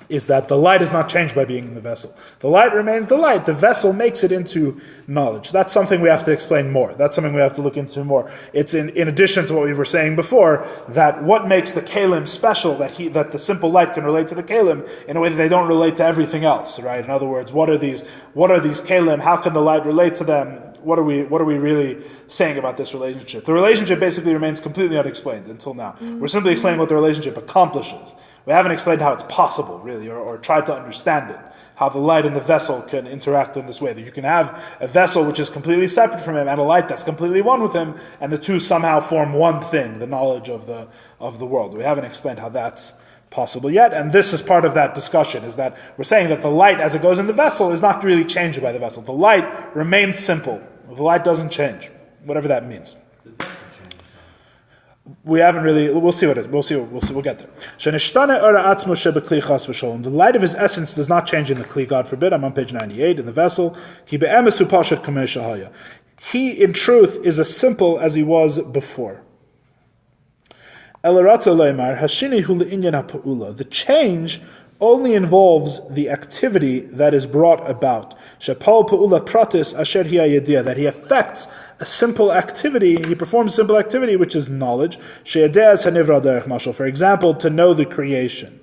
is that the light is not changed by being in the vessel. The light remains the light. The vessel makes it into knowledge. That's something we have to explain more. That's something we have to look into more. It's in addition to what we were saying before, that what makes the kalim special, that the simple light can relate to the kalim in a way that they don't relate to everything else, right? In other words, what are these kalim? How can the light relate to them? What are we really saying about this relationship? The relationship basically remains completely unexplained until now. We're simply explaining what the relationship accomplishes. We haven't explained how it's possible, really, or tried to understand it, how the light and the vessel can interact in this way. That you can have a vessel which is completely separate from him and a light that's completely one with him, and the two somehow form one thing, the knowledge of the world. We haven't explained how that's possible yet, and this is part of that discussion, is that we're saying that the light, as it goes in the vessel, is not really changed by the vessel. The light remains simple. The light doesn't change, whatever that means. We haven't really. We'll see. We'll get there. The light of his essence does not change in the kli. God forbid. I'm on page 98 in the vessel. He, in truth, is as simple as he was before. The change only involves the activity that is brought about. Shepal Pa'ula Pratis Asher Hiya Yediyah, that he affects a simple activity, he performs a simple activity which is knowledge. She'edeh Sanivra Derech Mashal, for example, to know the creation.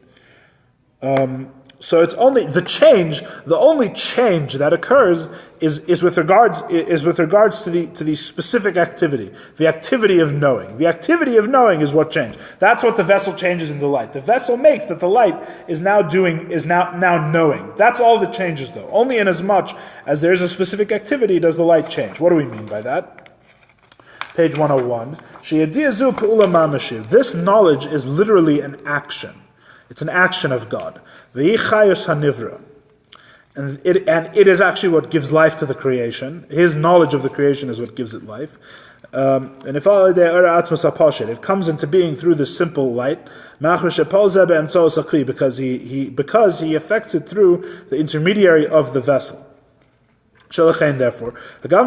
So it's only the only change that occurs is with regards to the specific activity, the activity of knowing. The activity of knowing is what changed. That's what the vessel changes in the light. The vessel makes that the light is now knowing. That's all that changes, though. Only in as much as there's a specific activity does the light change. What do we mean by that? Page 101. This knowledge is literally an action. It's an action of God. And it is actually what gives life to the creation. His knowledge of the creation is what gives it life. And if it comes into being through this simple light, because he affects it through the intermediary of the vessel. Therefore, even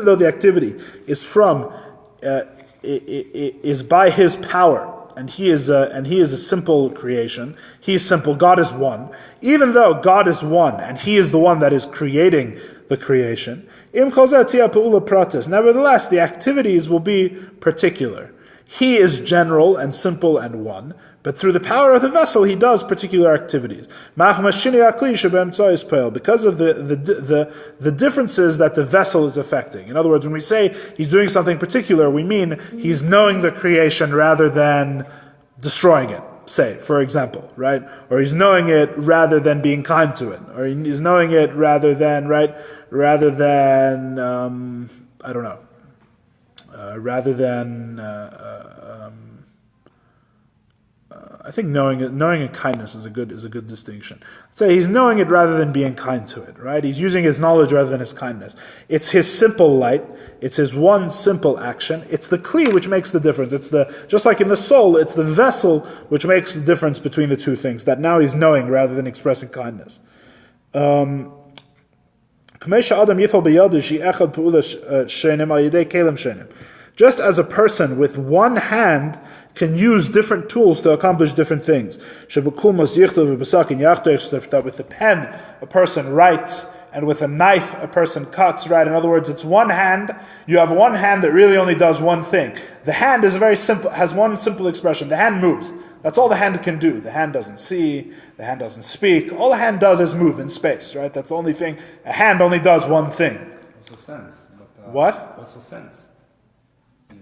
though the activity is by his power, and he is a simple creation. He is simple. God is one. Even though God is one, and He is the one that is creating the creation, nevertheless, the activities will be particular. He is general and simple and one, but through the power of the vessel, He does particular activities. Because of the differences that the vessel is affecting. In other words, when we say He's doing something particular, we mean He's knowing the creation rather than destroying it, say, for example, right? Or He's knowing it rather than being kind to it. Or He's knowing it rather than I think knowing and kindness is a good distinction. So He's knowing it rather than being kind to it, right? He's using His knowledge rather than His kindness. It's His simple light. It's His one simple action. It's the kli which makes the difference. Just like in the soul, it's the vessel which makes the difference between the two things. That now He's knowing rather than expressing kindness. Just as a person with one hand can use different tools to accomplish different things. That with the pen, a person writes, and with a knife, a person cuts, right? In other words, it's one hand. You have one hand that really only does one thing. The hand is has one simple expression. The hand moves. That's all the hand can do. The hand doesn't see. The hand doesn't speak. All the hand does is move in space, right? That's the only thing. A hand only does one thing. Also sense. What? Also sense.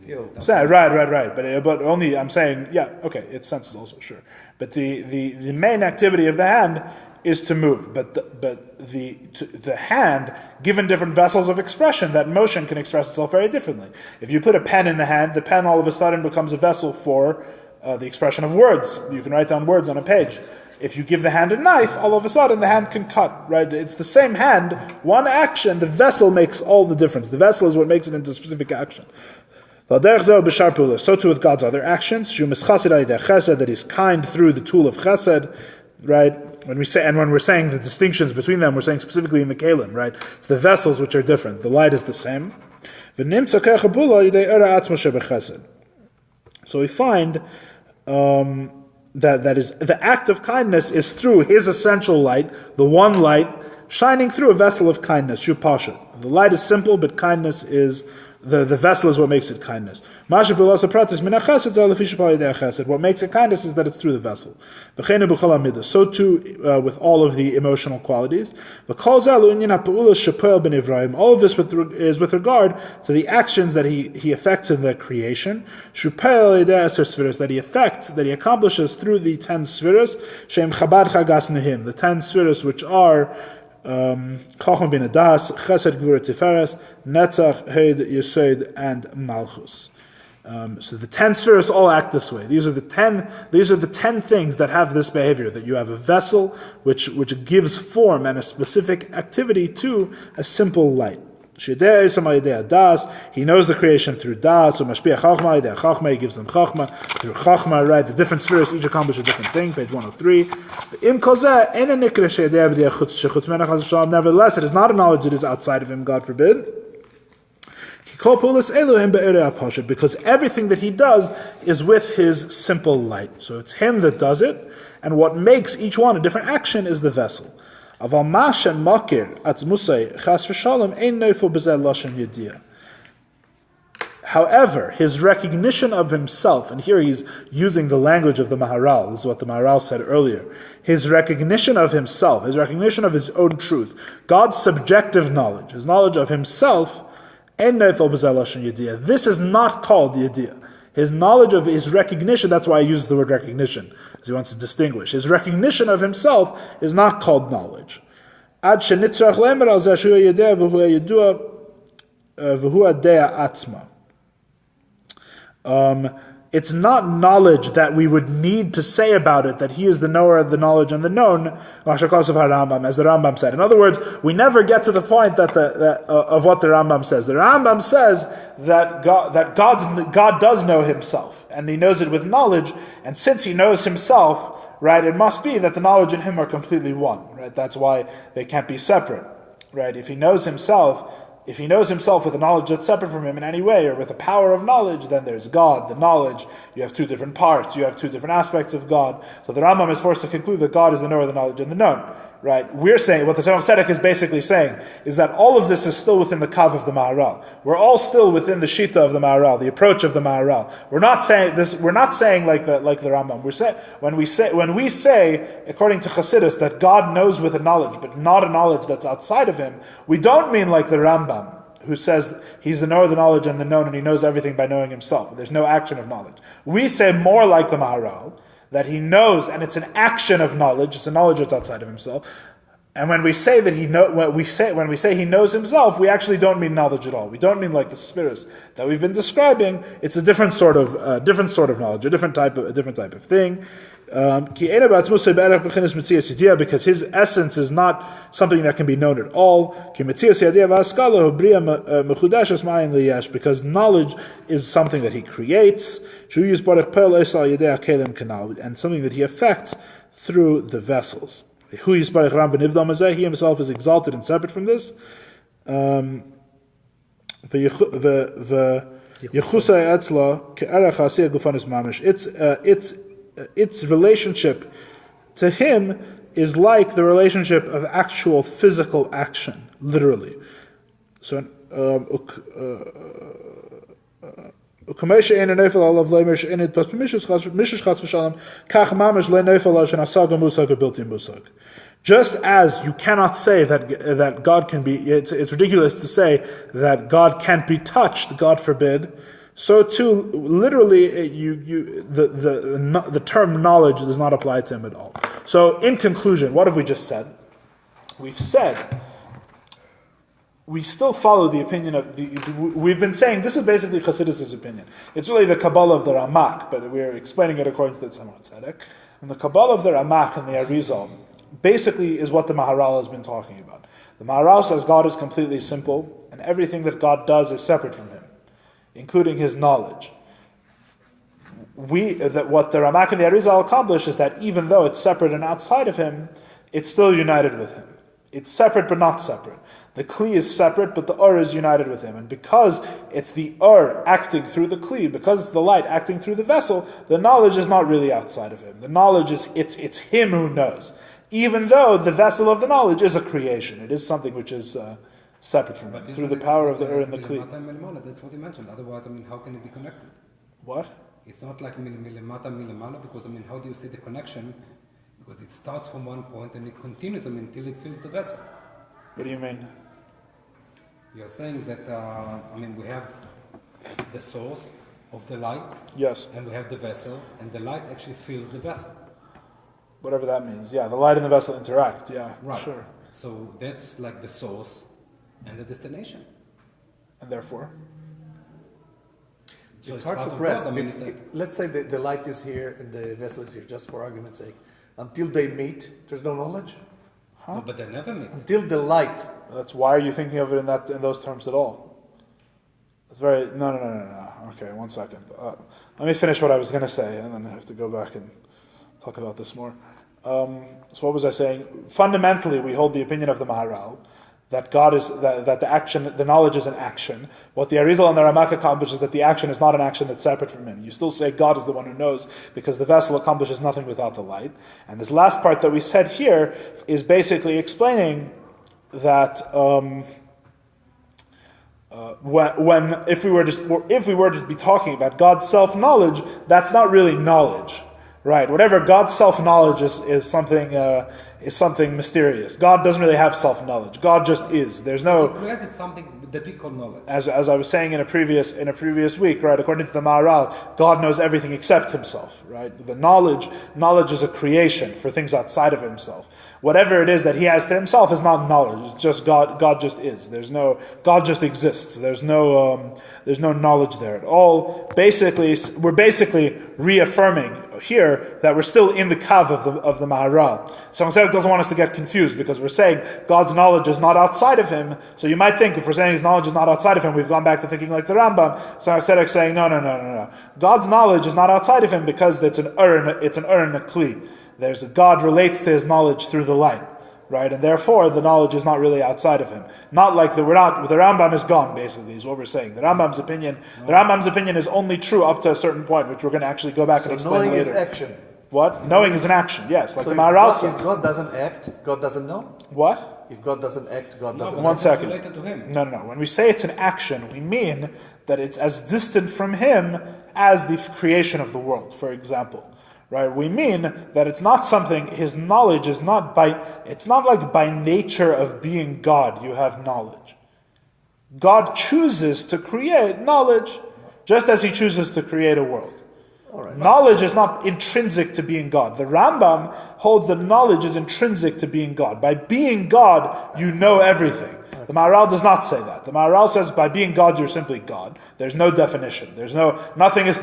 Feel. Right. But only I'm saying, yeah, okay, it's senses also, sure. But the main activity of the hand is to move. But the hand, given different vessels of expression, that motion can express itself very differently. If you put a pen in the hand, the pen all of a sudden becomes a vessel for the expression of words. You can write down words on a page. If you give the hand a knife, all of a sudden the hand can cut, right? It's the same hand, one action, the vessel makes all the difference. The vessel is what makes it into a specific action. So too with God's other actions, that He's kind through the tool of chesed, right? When we're saying the distinctions between them, we're saying specifically in the kelim, right? It's the vessels which are different. The light is the same. So we find that is the act of kindness is through His essential light, the one light, shining through a vessel of kindness. The light is simple, but kindness is the vessel is what makes it kindness. What makes it kindness is that it's through the vessel. So too with all of the emotional qualities. All of this is with regard to the actions that he effects in the creation. That he accomplishes through the 10 spheres. The 10 spheres which are Chachma Bina Das, Chesed Gvura Tiferes, Netzach, Heid, Yesod, and Malchus. So the 10 spheres all act this way. These are the 10 things that have this behavior, that you have a vessel which gives form and a specific activity to a simple light. He knows the creation through Das, so Mashpia Chachma, he gives them Chachma, through Chachma, right? The different spheres each accomplish a different thing, page 103. Nevertheless, it is not a knowledge that is outside of him, God forbid. Because everything that he does is with his simple light. So it's him that does it, and what makes each one a different action is the vessel. However, his recognition of himself, and here he's using the language of the Maharal, this is what the Maharal said earlier, his recognition of himself, his recognition of his own truth, God's subjective knowledge, his knowledge of himself, this is not called the idea. His knowledge of his recognition, that's why I use the word recognition, because he wants to distinguish. His recognition of himself is not called knowledge. It's not knowledge that we would need to say about it, that he is the knower, the knowledge, and the known, as the Rambam said. In other words, we never get to the point of what the Rambam says. The Rambam says that God does know himself, and he knows it with knowledge, and since he knows himself, right, it must be that the knowledge and him are completely one, right? That's why they can't be separate, right? If he knows himself with a knowledge that's separate from him in any way, or with the power of knowledge, then there's God, the knowledge. You have two different parts, you have two different aspects of God. So the Rambam is forced to conclude that God is the knower, the knowledge, and the known. Right? We're saying, what the Tzemach Tzedek is basically saying, is that all of this is still within the kav of the Maharal. We're all still within the shita of the Maharal, the approach of the Maharal. We're not saying like the Rambam. When we say, according to Chassidus, that God knows with a knowledge, but not a knowledge that's outside of him, we don't mean like the Rambam, who says he's the knower, the knowledge, and the known, and he knows everything by knowing himself. There's no action of knowledge. We say more like the Maharal, that he knows, and it's an action of knowledge. It's a knowledge that's outside of himself. And when we say that when we say he knows himself, we actually don't mean knowledge at all. We don't mean like the spheres that we've been describing. It's a different sort of knowledge, a different type of thing. Because his essence is not something that can be known at all. Because knowledge is something that he creates, and something that he affects through the vessels. He himself is exalted and separate from this. Its relationship to him is like the relationship of actual physical action, literally. So, just as you cannot say that God can be, it's ridiculous to say that God can't be touched, God forbid. So too, literally, the term knowledge does not apply to him at all. So, in conclusion, what have we just said? We've said we still follow the opinion of we've been saying this is basically Chassidus' opinion. It's really the Kabbalah of the Ramak, but we're explaining it according to the Tzemach Tzedek. And the Kabbalah of the Ramak and the Arizal basically is what the Maharal has been talking about. The Maharal says God is completely simple, and everything that God does is separate from him, including his knowledge. What the Ramak and the Arizal accomplish is that even though it's separate and outside of him, it's still united with him. It's separate but not separate. The Kli is separate, but the Ur is united with him. And because it's the Ur acting through the Kli, because it's the light acting through the vessel, the knowledge is not really outside of him. The knowledge is, it's him who knows. Even though the vessel of the knowledge is a creation. It is something which is separate from him, through the power of the Ur and the Kli. That's what he mentioned. Otherwise, how can it be connected? What? It's not like milimata, because how do you see the connection? Because it starts from one point and it continues until it fills the vessel. What do you mean? You're saying that, we have the source of the light. Yes. And we have the vessel, and the light actually fills the vessel. Whatever that means. Yeah, the light and the vessel interact. Yeah, right. Sure. So that's like the source and the destination. And therefore? So it's hard to grasp. Let's say the light is here and the vessel is here, just for argument's sake. Until they meet, there's no knowledge? Huh? No, but they never meet. Until the light. That's why are you thinking of it in those terms at all? It's very no. Okay, 1 second. Let me finish what I was going to say, and then I have to go back and talk about this more. So what was I saying? Fundamentally, we hold the opinion of the Maharal that God is that the knowledge is an action. What the Arizal and the Ramak accomplish is that the action is not an action that's separate from him. You still say God is the one who knows, because the vessel accomplishes nothing without the light. And this last part that we said here is basically explaining that if we were to be talking about God's self-knowledge, that's not really knowledge, right? Whatever God's self-knowledge is something mysterious. God doesn't really have self-knowledge. God just is. There's no. He created something that we call knowledge. As I was saying in a previous week, right? According to the Maharal, God knows everything except Himself, right? The knowledge is a creation for things outside of Himself. Whatever it is that He has to Himself is not knowledge. It's just God. God just is. God just exists. There's no knowledge there at all. We're basically reaffirming here that we're still in the kav of the Maharal. So Tzedek doesn't want us to get confused, because we're saying God's knowledge is not outside of Him. So you might think if we're saying His knowledge is not outside of Him, we've gone back to thinking like the Rambam. So Tzedek saying no. God's knowledge is not outside of Him because it's an a kli. God relates to His knowledge through the light, right? And therefore the knowledge is not really outside of Him. Not like the Rambam is gone, basically, is what we're saying. The Rambam's opinion is only true up to a certain point, which we're going to actually go back and explain later. Knowing is action. What? Knowing is an action, yes. Like So the Maharal says. if God doesn't act, God doesn't know? What? If God doesn't act, God doesn't know? One second. Related to Him. No. When we say it's an action, we mean that it's as distant from Him as the creation of the world, for example. Right? We mean that it's not something, His knowledge is not it's not like by nature of being God you have knowledge. God chooses to create knowledge just as He chooses to create a world. All right. Knowledge is not intrinsic to being God. The Rambam holds that knowledge is intrinsic to being God. By being God, you know everything. The Maharal does not say that. The Maharal says by being God, you're simply God. There's no definition. Nothing is,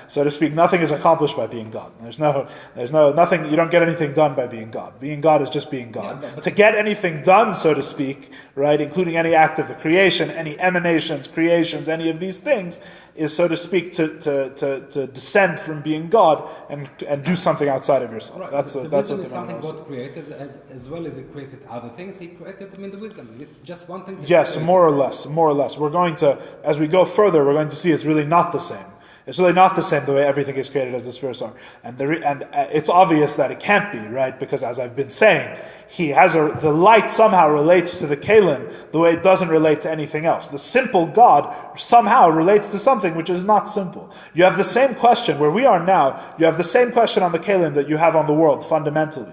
so to speak, nothing is accomplished by being God. There's nothing, you don't get anything done by being God. Being God is just being God. Yeah, but to get anything done, so to speak, right, including any act of the creation, any emanations, creations, any of these things, is, so to speak, to descend from being God and do something outside of yourself. Right. That's the what wisdom the is something Maharal God says. created, as well as He created other things. He created them in the wisdom. It's just one thing. Yes, more or less. We're going to, as we go further, we're going to see it's really not the same. It's really not the same the way everything is created as the spheres are. And it's obvious that it can't be, right? Because as I've been saying, the light somehow relates to the Kalim the way it doesn't relate to anything else. The simple God somehow relates to something which is not simple. You have the same question, where we are now, you have the same question on the Kalim that you have on the world, fundamentally.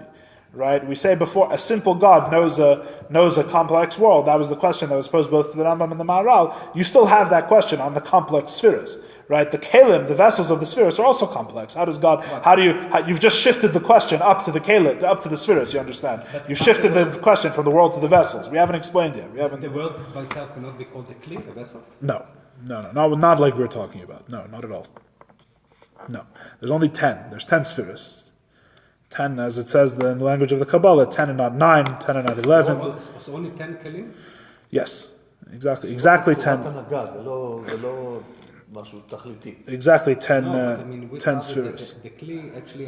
Right? We say before, a simple God knows a complex world. That was the question that was posed both to the Rambam and the Maharal. You still have that question on the complex spheres. Right? The Kalim, the vessels of the spheres, are also complex. You've just shifted the question up to the Kalim, up to the spheres, you understand? You shifted the question from the world to the vessels. We haven't explained yet. The world by itself cannot be called a kli, a vessel? No, not like we're talking about. No, not at all. No. There's only 10. There's 10 spheres. 10, as it says in the language of the Kabbalah, 10 and not 9, 10 and not 11. So only 10 kelim? Yes, exactly 10. Exactly 10, No, but I mean, 10 spheres. The kli actually,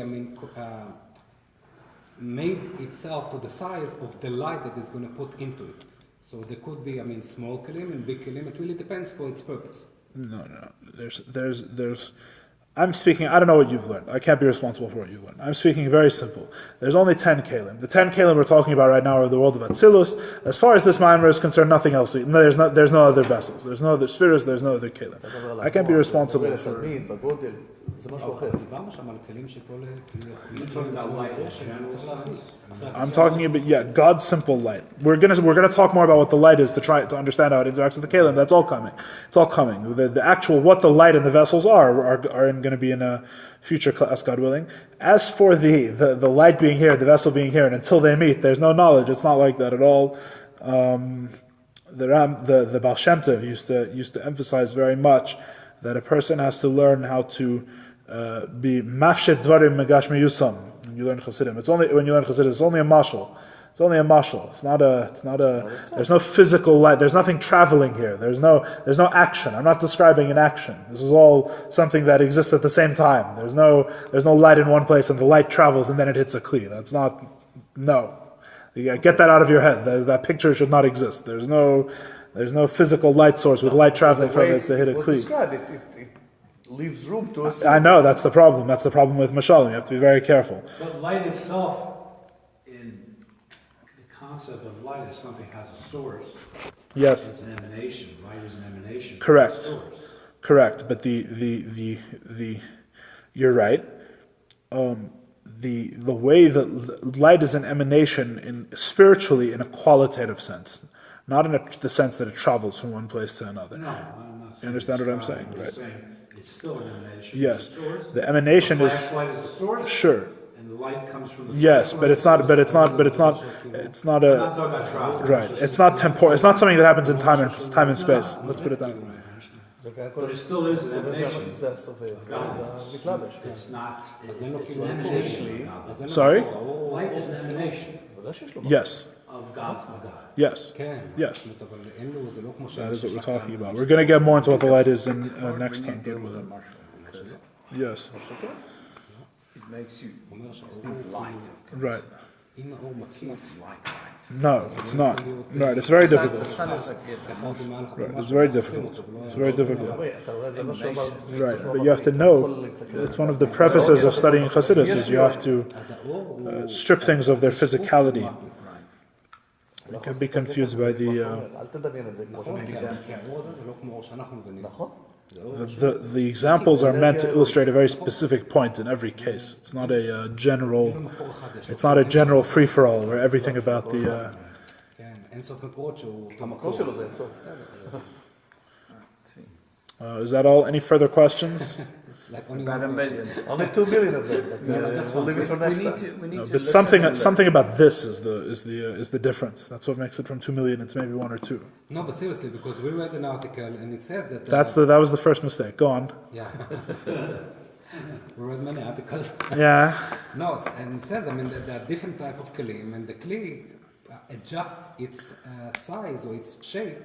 made itself to the size of the light that it's going to put into it. So there could be, small kelim and big kelim. It really depends for its purpose. No. There's. I'm speaking, I don't know what you've learned. I can't be responsible for what you've learned. I'm speaking very simple. There's only 10 Kalim. The 10 Kalim we're talking about right now are the world of Atzilus. As far as this Maimer is concerned, nothing else. There's no other vessels. There's no other spheres. There's no other Kalim. I can't be responsible for... I'm talking about, God's simple light. We're gonna talk more about what the light is to try to understand how it interacts with the Kalim. That's all coming. It's all coming. The actual, what the light and the vessels are going to be in a future class, God willing. As for the light being here, the vessel being here, and until they meet, there's no knowledge. It's not like that at all. The Baal Shem Tov used to emphasize very much that a person has to learn how to be mafshet dvarim megash miyusam. When you learn Chassidim, it's only a mashal. It's only a mashal. It's not a. There's no physical light. There's nothing traveling here. There's no action. I'm not describing an action. This is all something that exists at the same time. There's no light in one place and the light travels and then it hits a kli. That's not. No. Get that out of your head. That picture should not exist. There's no physical light source with light traveling from it to hit a it was kli. described, it leaves room to assume. I know, that's the problem. That's the problem with mashalim. You have to be very careful. But light itself, in the concept of light, is something has a source. Yes. It's an emanation. Light is an emanation. Correct. Of a source. Correct. But the you're right. The way that light is an emanation spiritually in a qualitative sense, not in the sense that it travels from one place to another. No, I'm not saying. You understand what I'm it's saying, not. right? I'm saying it's still an emanation. Yes. It's a source. The emanation is Flashlight is a source. sure. And the light comes from the Yes, but it's not. But it's not I'm not a talking about travel. right. It's not temporal. It's not something that happens in time and space. Let's put it that way. But it still is an emanation. It's not. It's an emanation. of God. Sorry. Light is an emanation Yes. of God. Yes. כן. Yes. זאת אומרת, אבל אין לו, זה לא כמו That is what we're talking about. We're going to get more into what the light is in next time. Yes. It makes you think light. Right. אם האור מצליח, No, it's not. Right. It's very difficult. The sun is like Right. It's very difficult. It's very difficult. אתה רואה, זה מה שהוא אמר. Right. But you have to know. It's one of the prefaces of studying Chassidus is you have to strip things of their physicality. You can be confused by the. אל תדמיין את זה כמו שאומרים. כי האור הזה זה לא כמו אור שאנחנו מבינים. נכון. The examples are meant to illustrate a very specific point in every case. It's not a general. It's not a general free for all where everything about the. כן, אין סוף מקורות שהוא... המקור שלו זה אינסוף. Is that all? Any further questions? It's like only about a one million. Only 2 million of them, but we'll leave it for next time. We need to But something about this is the difference. That's what makes it from 2 million. It's maybe 1 or 2. No, but seriously, because we read an article and it says that... That was the first mistake. Go on. Yeah. We read many articles. Yeah. No, and it says, I mean, that there are different type of kelim, and the kli adjusts its size or its shape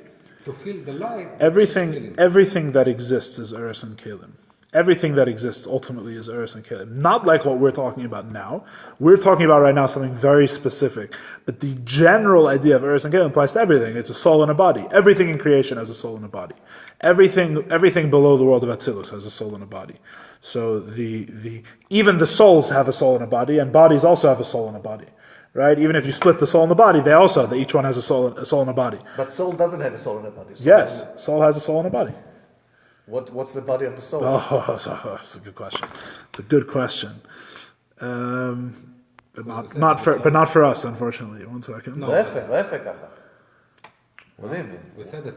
to fill the light. Everything that exists is Eretz and Kalim. Everything that exists ultimately is Eretz and Kalim. Not like what we're talking about now. We're talking about right now something very specific. But the general idea of Eretz and Kalim applies to everything. It's a soul and a body. Everything in creation has a soul and a body. Everything below the world of Atzilus has a soul and a body. So even the souls have a soul and a body, and bodies also have a soul and a body. Right? Even if you split the soul and the body, each one has a soul and a body. But soul doesn't have a soul and a body. Yes, soul has a soul and a body. What's the body of the soul? Oh, that's a good question. It's a good question. But not for us, unfortunately. One second. להפך ככה. We said that